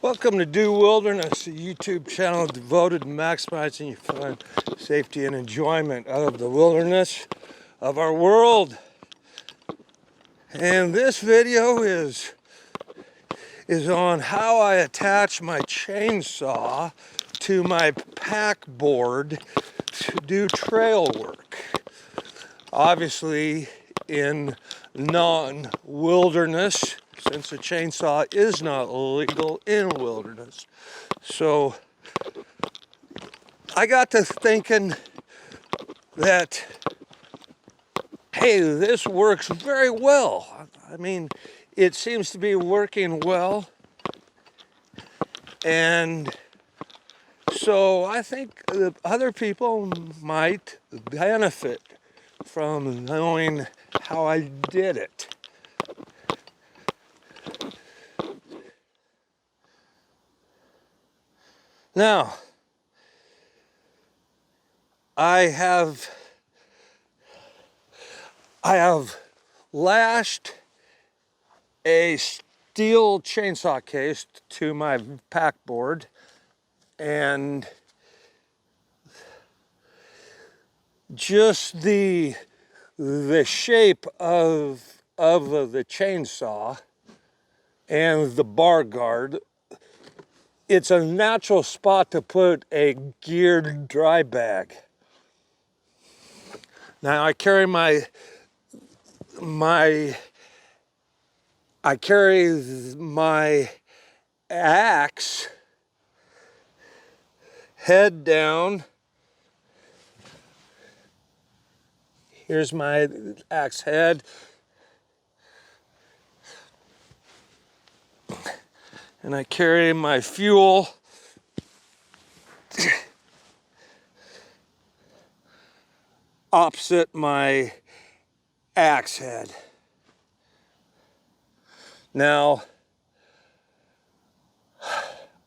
Welcome to Do Wilderness, a YouTube channel devoted to maximizing your fun, safety, and enjoyment of the wilderness of our world. And this video is on how I attach my chainsaw to my pack board to do trail work. Obviously, in non-wilderness, since a chainsaw is not legal in wilderness. So I got to thinking that, hey, this works very well. I mean, it seems to be working well. And so I think other people might benefit from knowing how I did it. Now, I have lashed a steel chainsaw case to my pack board, and just the shape of the chainsaw and the bar guard, it's a natural spot to put a geared dry bag. Now I carry my axe head down. Here's my axe head. And I carry my fuel opposite my axe head. Now,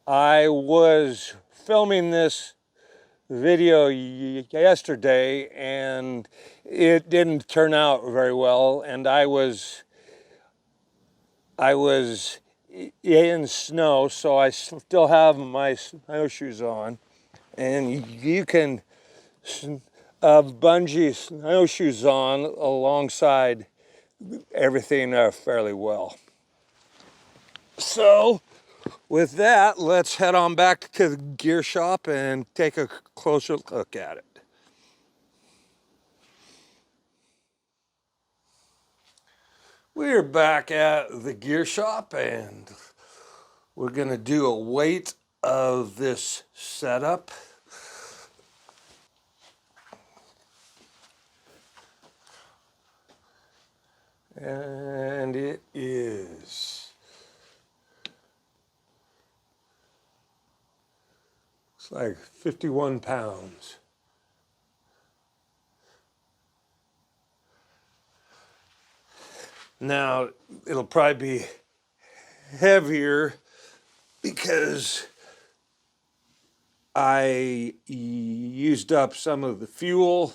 I was filming this video yesterday and it didn't turn out very well, and I was in snow, so I still have my snowshoes on, and you can bungee snowshoes on alongside everything fairly well. So with that, let's head on back to the gear shop and take a closer look at it. We're back at the gear shop, and we're gonna do a weight of this setup. And it is, it's like 51 pounds. Now, it'll probably be heavier because I used up some of the fuel.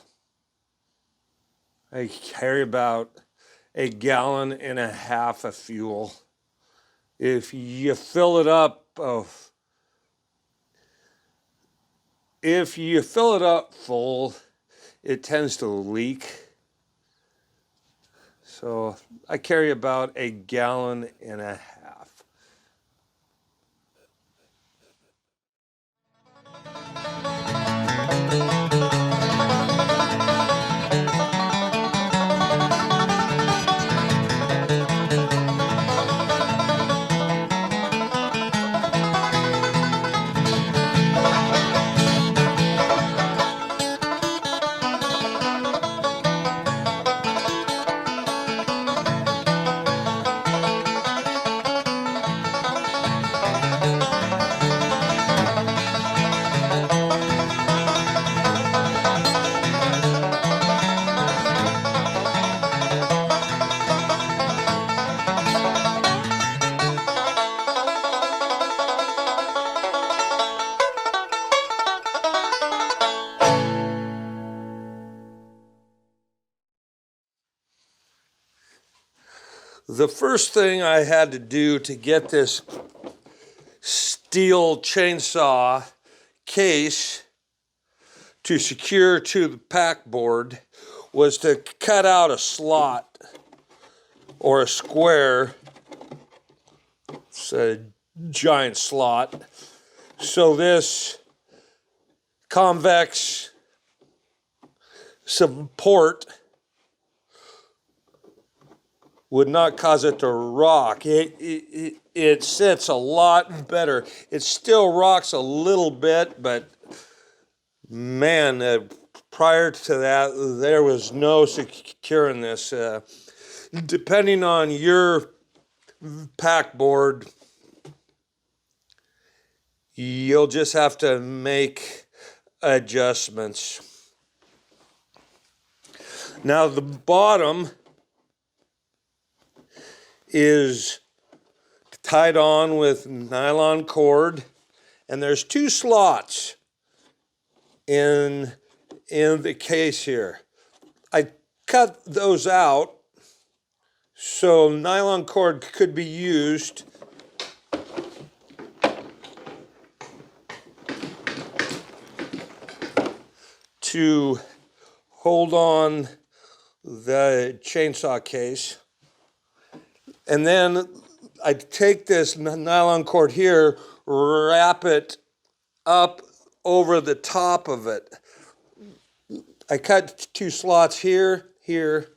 I carry about 1.5 gallons of fuel. If you fill it up, full, it tends to leak. So I carry about 1.5 gallons. The first thing I had to do to get this steel chainsaw case to secure to the pack board was to cut out a slot or a square. It's a giant slot. So this convex support would not cause it to rock. It sits a lot better. It still rocks a little bit, but man, prior to that, there was no securing this. Depending on your pack board, you'll just have to make adjustments. Now the bottom is tied on with nylon cord, and there's 2 slots in the case here. I cut those out so nylon cord could be used to hold on the chainsaw case. And then I take this nylon cord here, wrap it up over the top of it. I cut 2 slots here, here,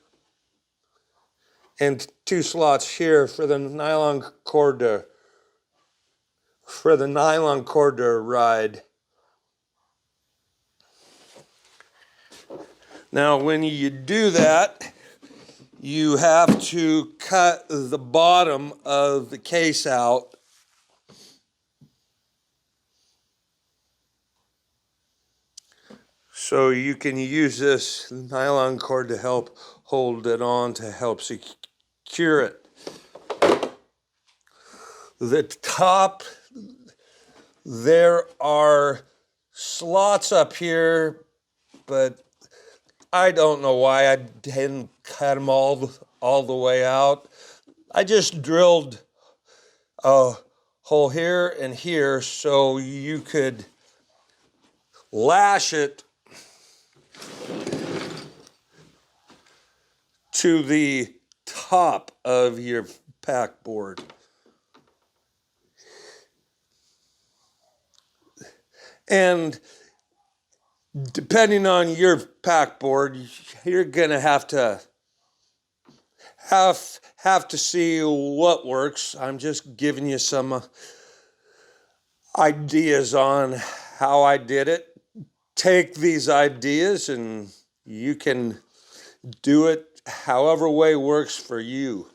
and 2 slots here for the nylon cord to ride. Now, when you do that, you have to cut the bottom of the case out. So you can use this nylon cord to help hold it on, to help secure it. The top, there are slots up here, but I don't know why I didn't cut them all the way out. I just drilled a hole here and here so you could lash it to the top of your pack board. And depending on your pack board, you're gonna have to see what works. I'm just giving you some ideas on how I did it. Take these ideas and you can do it however way works for you.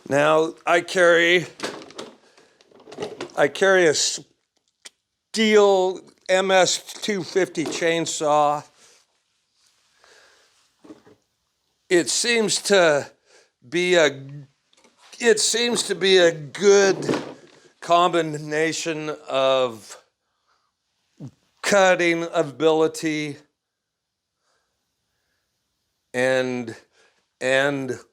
Now I carry a steel MS-250 chainsaw. It seems to be a good combination of cutting ability and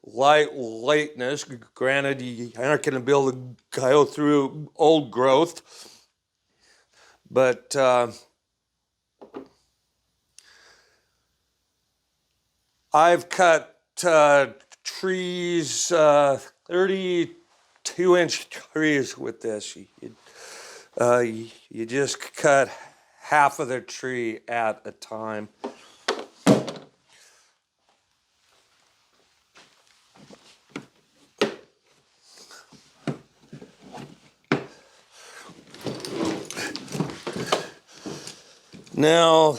lightness. Granted, you aren't going to be able to go through old growth, but I've cut trees, 32-inch trees with this. You just cut half of the tree at a time. Now,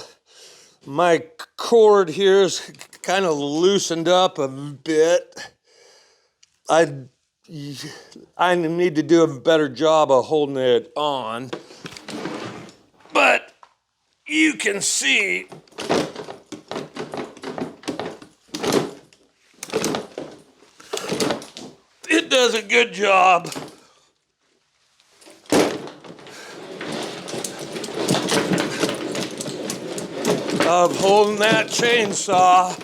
my cord here is kind of loosened up a bit. I need to do a better job of holding it on. But you can see it does a good job. of holding that chainsaw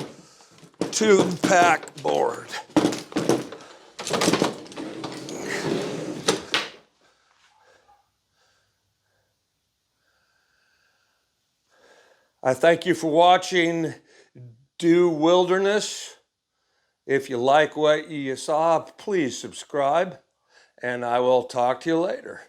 to the pack board. I thank you for watching Do Wilderness. If you like what you saw, please subscribe, and I will talk to you later.